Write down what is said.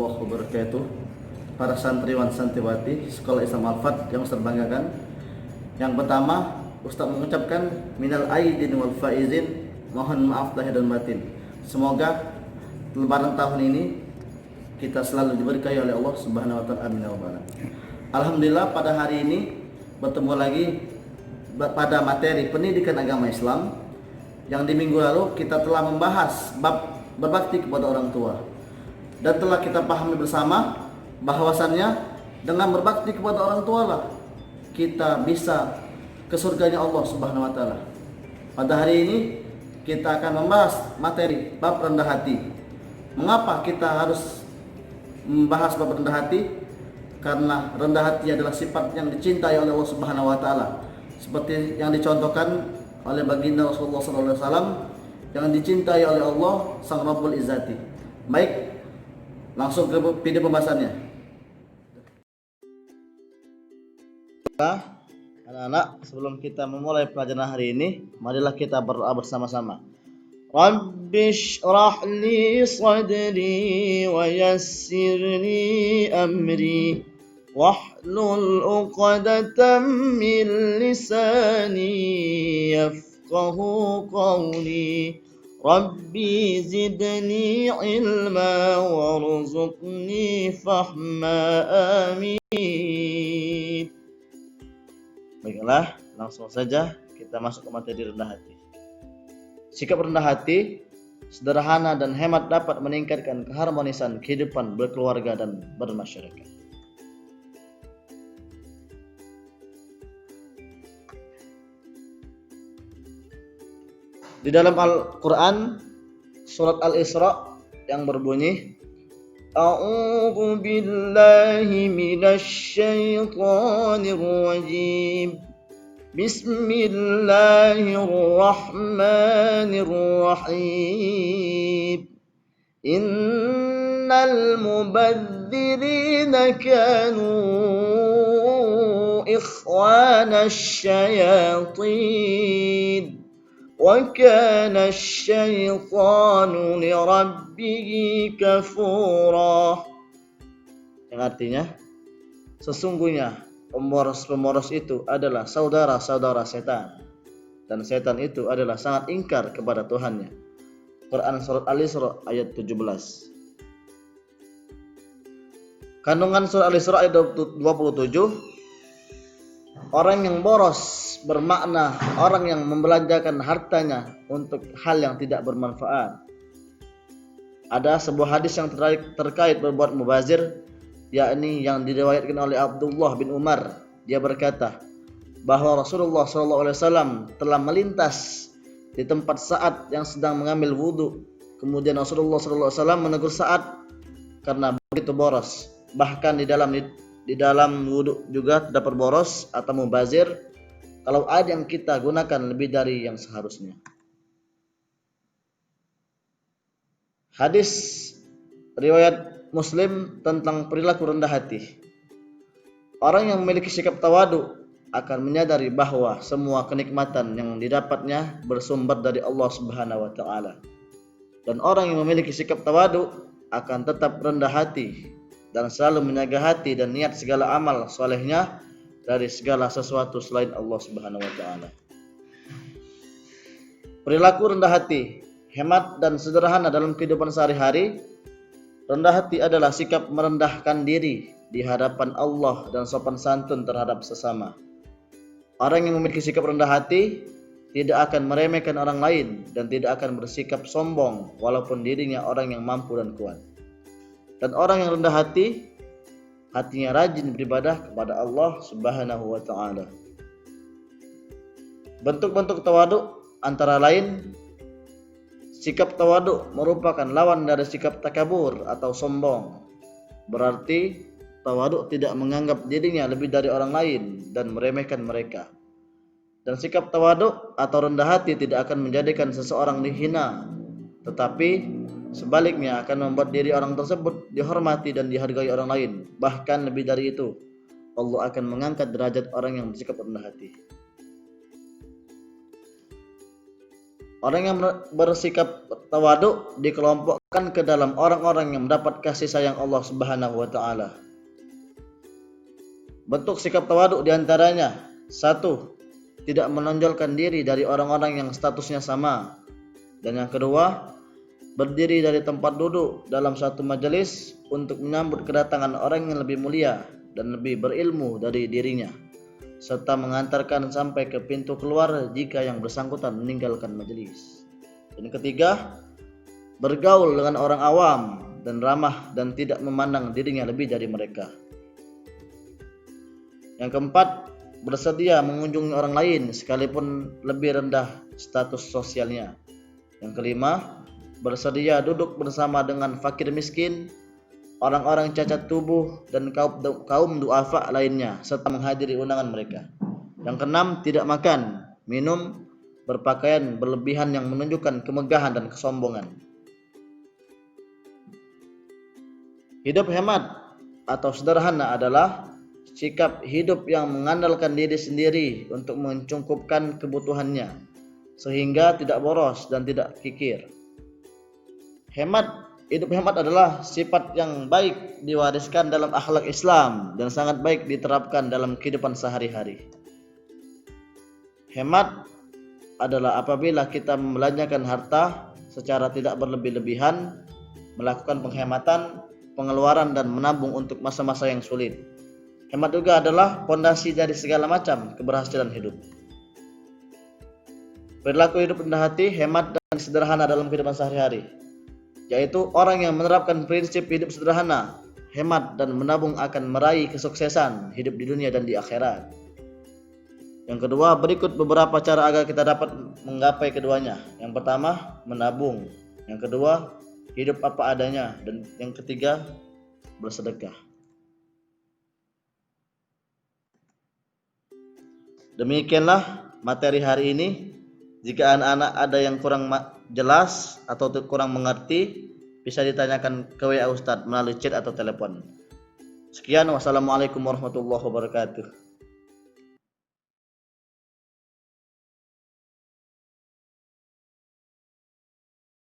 warahmatullahi wabarakatuh. Para santriwan santriwati Sekolah Islam Al-Fat yang Ustaz banggakan. Yang pertama, Ustaz mengucapkan minal aidin wal faizin, mohon maaf lahir dan batin. Semoga lebaran tahun ini kita selalu diberkahi oleh Allah Subhanahu wa taala. Amin ya rabbal alamin. Alhamdulillah pada hari ini bertemu lagi pada materi pendidikan agama Islam. Yang di minggu lalu kita telah membahas bab berbakti kepada orang tua, dan telah kita pahami bersama bahwasannya dengan berbakti kepada orang tua lah kita bisa ke surganya Allah Subhanahu wa taala. Pada hari ini kita akan membahas materi bab rendah hati. Mengapa kita harus membahas bab rendah hati? Karena rendah hati adalah sifat yang dicintai oleh Allah Subhanahu wa taala, seperti yang dicontohkan oleh baginda Rasulullah SAW yang dicintai oleh Allah Sang Rabbul Izzati. Baik, langsung ke video pembahasannya. Anak-anak, sebelum kita memulai pelajaran hari ini, marilah kita berdoa bersama-sama. Rabbi shrah li sadri wa yassir li amri wahlul 'uqdatam min lisani yafqahu qawli. Rabbi zidni ilma warzuqni fahma. Amin. Baiklah, langsung saja kita masuk ke materi rendah hati. Sikap rendah hati, sederhana dan hemat dapat meningkatkan keharmonisan kehidupan berkeluarga dan bermasyarakat. Di dalam Al-Quran, surat Al-Isra yang berbunyi, A'udzu billahi minasy syaithanir rajim. Bismillahirrahmanirrahim. Innal mubadzirina kanu ikhwanasy syayatin. وَكَانَ الشَّيْطَانُ لِرَبِّهِ كَفُورًا. Yang artinya, sesungguhnya pemboros-pemboros itu adalah saudara-saudara setan, dan setan itu adalah sangat ingkar kepada Tuhannya. Quran surat Al-Isra ayat 17. Kandungan surat Al-Isra ayat 27, orang yang boros bermakna orang yang membelanjakan hartanya untuk hal yang tidak bermanfaat. Ada sebuah hadis yang terkait berbuat mubazir, yakni yang diriwayatkan oleh Abdullah bin Umar. Dia berkata bahwa Rasulullah SAW telah melintas di tempat Sa'ad yang sedang mengambil wudhu. Kemudian Rasulullah SAW menegur Sa'ad karena begitu boros. Bahkan di dalam wudhu juga terdapat boros atau mubazir, kalau ada yang kita gunakan lebih dari yang seharusnya. Hadis riwayat Muslim tentang perilaku rendah hati. Orang yang memiliki sikap tawadu akan menyadari bahwa semua kenikmatan yang didapatnya bersumber dari Allah Subhanahu wa taala. Dan orang yang memiliki sikap tawadu akan tetap rendah hati dan selalu menjaga hati dan niat segala amal solehnya dari segala sesuatu selain Allah Subhanahu wa taala. Perilaku rendah hati, hemat dan sederhana dalam kehidupan sehari-hari. Rendah hati adalah sikap merendahkan diri di hadapan Allah dan sopan santun terhadap sesama. Orang yang memiliki sikap rendah hati tidak akan meremehkan orang lain dan tidak akan bersikap sombong walaupun dirinya orang yang mampu dan kuat. Dan orang yang rendah hati, hatinya rajin beribadah kepada Allah Subhanahu wa taala. Bentuk-bentuk tawaduk antara lain, sikap tawaduk merupakan lawan dari sikap takabur atau sombong. Berarti tawaduk tidak menganggap dirinya lebih dari orang lain dan meremehkan mereka. Dan sikap tawaduk atau rendah hati tidak akan menjadikan seseorang dihina, tetapi sebaliknya akan membuat diri orang tersebut dihormati dan dihargai orang lain. Bahkan lebih dari itu, Allah akan mengangkat derajat orang yang bersikap rendah hati. Orang yang bersikap tawaduk dikelompokkan ke dalam orang-orang yang mendapat kasih sayang Allah Subhanahu wa taala. Bentuk sikap tawaduk diantaranya: 1. Tidak menonjolkan diri dari orang-orang yang statusnya sama. Dan yang kedua, berdiri dari tempat duduk dalam satu majelis untuk menyambut kedatangan orang yang lebih mulia dan lebih berilmu dari dirinya, serta mengantarkan sampai ke pintu keluar jika yang bersangkutan meninggalkan majelis. Dan ketiga, bergaul dengan orang awam dan ramah dan tidak memandang dirinya lebih dari mereka. Yang keempat, bersedia mengunjungi orang lain sekalipun lebih rendah status sosialnya. Yang kelima, bersedia duduk bersama dengan fakir miskin, orang-orang cacat tubuh dan kaum duafa lainnya, serta menghadiri undangan mereka. Yang keenam, tidak makan, minum, berpakaian berlebihan yang menunjukkan kemegahan dan kesombongan. Hidup hemat atau sederhana adalah sikap hidup yang mengandalkan diri sendiri untuk mencukupkan kebutuhannya, sehingga tidak boros dan tidak kikir. Hidup hemat adalah sifat yang baik diwariskan dalam akhlak Islam dan sangat baik diterapkan dalam kehidupan sehari-hari. Hemat adalah apabila kita membelanjakan harta secara tidak berlebih-lebihan, melakukan penghematan, pengeluaran dan menabung untuk masa-masa yang sulit. Hemat juga adalah pondasi dari segala macam keberhasilan hidup. Perilaku hidup rendah hati, hemat dan sederhana dalam kehidupan sehari-hari, yaitu orang yang menerapkan prinsip hidup sederhana, hemat dan menabung akan meraih kesuksesan hidup di dunia dan di akhirat. Yang kedua, berikut beberapa cara agar kita dapat menggapai keduanya. Yang pertama, menabung. Yang kedua, hidup apa adanya. Dan yang ketiga, bersedekah. Demikianlah materi hari ini. Jika anak-anak ada yang kurang jelas atau kurang mengerti, bisa ditanyakan ke WA Ustadz melalui chat atau telepon. Sekian, wassalamualaikum warahmatullahi wabarakatuh.